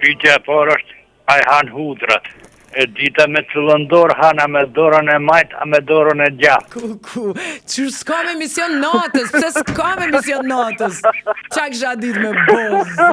Pyetja e parë është, a i han hudrat? E dita me cillën dorë hana me dorën e majtë, a me dorën e gjatë? Që s'ka me mision natës, pse s'ka me mision natës? Qa kësha dit me boza?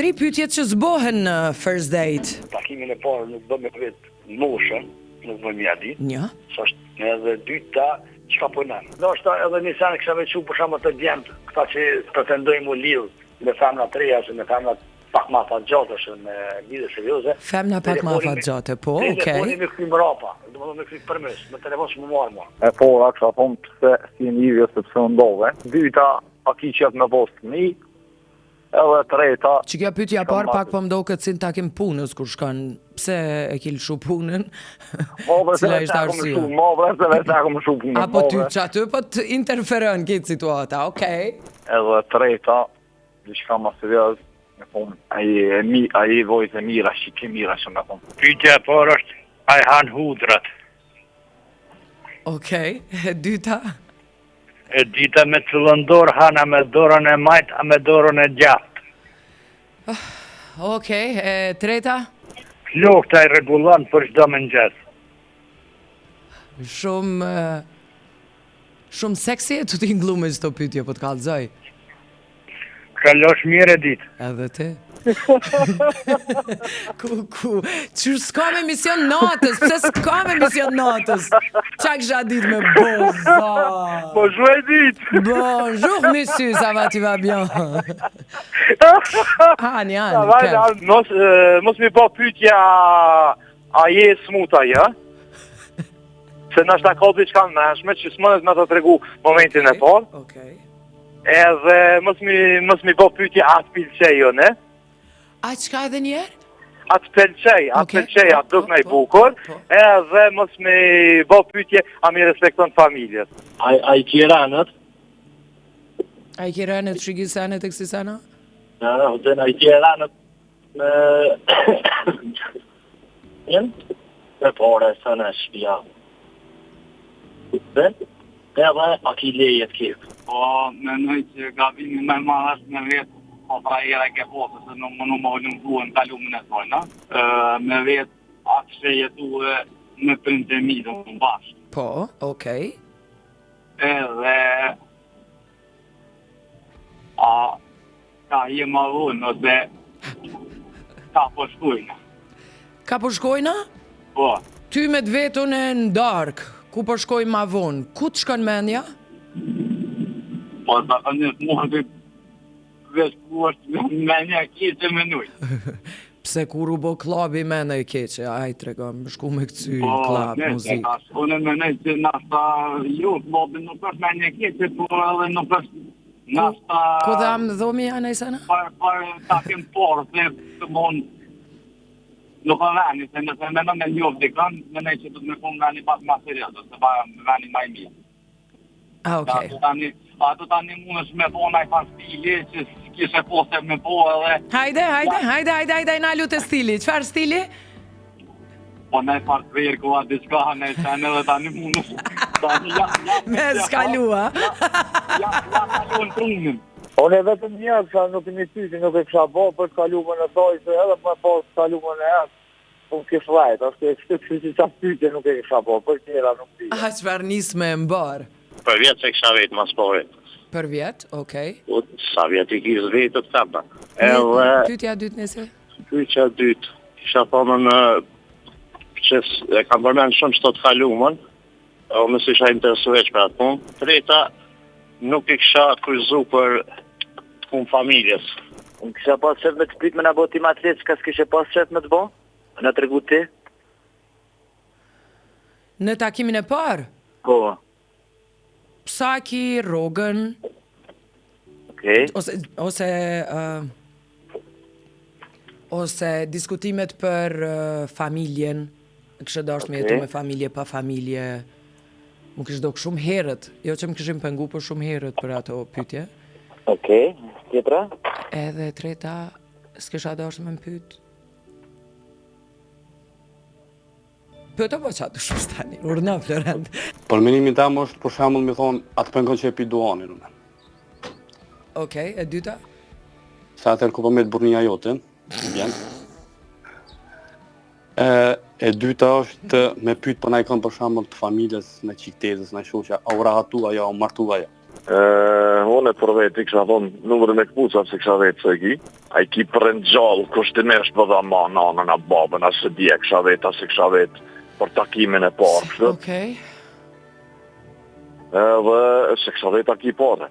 3 pyetjet që zbohen në first date. Takimin e parë nuk do me vetë moshën, nuk do me dit. Një. Sështë edhe dyta, çka punon. Do është edhe një sen kisha veçu për shembull të djemt, këta që pretendojnë u lidh me femna të reja, me femna pak ma fatgjate, me lidhje serioze. Femna pak ma fatgjate, po, okej. Telefoni me këthy mrapa, do me këthy përmes, me telefon që më marrë ma. E pora, kësha thonë pëse si njëvjo sepse më ndove. Dyta, a ki qëtë me post një, edhe treta... Që kja pyetja parë pak po mdo këtë si në takim punës, kur shkan, pse e ki lëshu punën, cila ishtë arsio. Apo ty që aty, po të interferën këtë situata, okej. Edhe treta, diçka ma serios, me thonë, a i vojtë e mira, shqipje mira që me thonë. Pyetja e parë është, a i han hudrat? Okej, e dyta? E dita me cillën dorë hana me dorën e majtë, a me dorën e gjatë? Okej, e treta? Flokta i rregullon për çdo mëngjes. Shumë seksi e të ti nglume që të pytje, po të kallëzoj. Kalosh mirë e ditë. Edhe ti? Që s'ka me mision natës, pse s'ka me mision natës? Qa kësha dit me boza? Bonjour e ditë. Bonjour, monsieur, ça va, tu vas bien? Hani, Mos mi po pytja a je smuta, ja? Se nështë ta ka diçka në mëshme, që s'mënët me të tregu momentin e parë. Okej. Edhe mos mi po pytja atë pilqej, jo, ne? A qka edhe njerë? Atë pëlqej, atë duk në i bukur, edhe mos mi po pytje a mi respekton familjes. A i kjeranët? A i kjeranët shigisanët e kësisana? A i kjeranët me... Me pare, së në shpia. Edhe a ki lejet kjetë. Po, menoj që gabimi me marrë është me vetë, po pra era ke posë, se nuk më lëmduhe në kalumën e tojna. Me vetë atë që jetu me prindemi dhe më bashkë. Po, okej. Edhe... Ka je marrunë, ose... Ka po shkujna. Ka po shkojna? Po. Ty me të vetën e në darkë, ku po shkoj ma vonë, ku të shkon mendja? Po, ta ka njësë mua të vesh ku është menja keqe me nujë. Pse kur u bo klabi mene e keqe, a i tregom, shku me këcy klab, muzikë. Po, ne, unë menaj që nasta ju, klobin nuk është menja keqe, po edhe nuk është nasta... Ku dhe amë dhomi janë e sana? Për ta kem porë, se të mund... Nuk o veni, se nëse menon me njovë dikën, menaj që të me kumë veni pas ma serios, se pa veni ma i mirë. Okej. Ato tani mund është me po naj pas stili, që s'kishe poste me po edhe... Hajde, na lutë stili. Qfar stili? Po naj pas verë ku atë diçka, naj qenë edhe tani mund është... Me s'kalua. Ja kalu në trungin. Unë e vetëm një, nuk i një tyti, nuk e kësha bo për të kalumën e toj, se edhe më po të kalumën e atë, unë kishë vajtë, ashtë e kështë që qatë tyti nuk e kësha bo, për tjera nuk t'i. A qfar nis me mbarë? Për vjetë që kësha vetë mas po vetë. Për vjetë, okej. Sa vjetë i kishë vetë të tapa. Pytja dytë nëse? Pytja dytë, kisha thonën që e kam përmenë shumë që të kalumën, o mësë isha interesu veç për atë punë. Treta, nuk i kisha kryzu për punë familjes. Unë kisha pas qëtë me të pyt me në boti matret, që ka s'kishe pas qëtë me të bo? Në të regu ti? Në takimin e parë? Po. Psaki, rogën... Okej. Ose diskutimet për familjen, kështë dashtë me jetu me familje, pa familje, më kështë do shumë herët, jo që më këshim pengu për shumë herët për ato pytje. Okej, tjetra? Edhe treta, s'kësha dashtë me më pytë. Pëto po qatë shumë stani, urna Florent. Për menimin tam është për shembull mi thonë atë pengon që e pi duanin. Okej, e dyta? Sa atër ku po me të burnia jote, vjen. E dyta është me pyet po na i kanë për shembull të familjes në çiktezës, na shoqja, a u rahatu ajo, u martu ajo. Unë për vetë kisha thonë numrin e kpucave se kisha vetë se ki. Ai ki prend gjallë kushtimisht po dha ma nanën a babën as se dia kisha vetë as se kisha vetë për takimin e parë. Okej. Edhe se kisha vetë taki parë.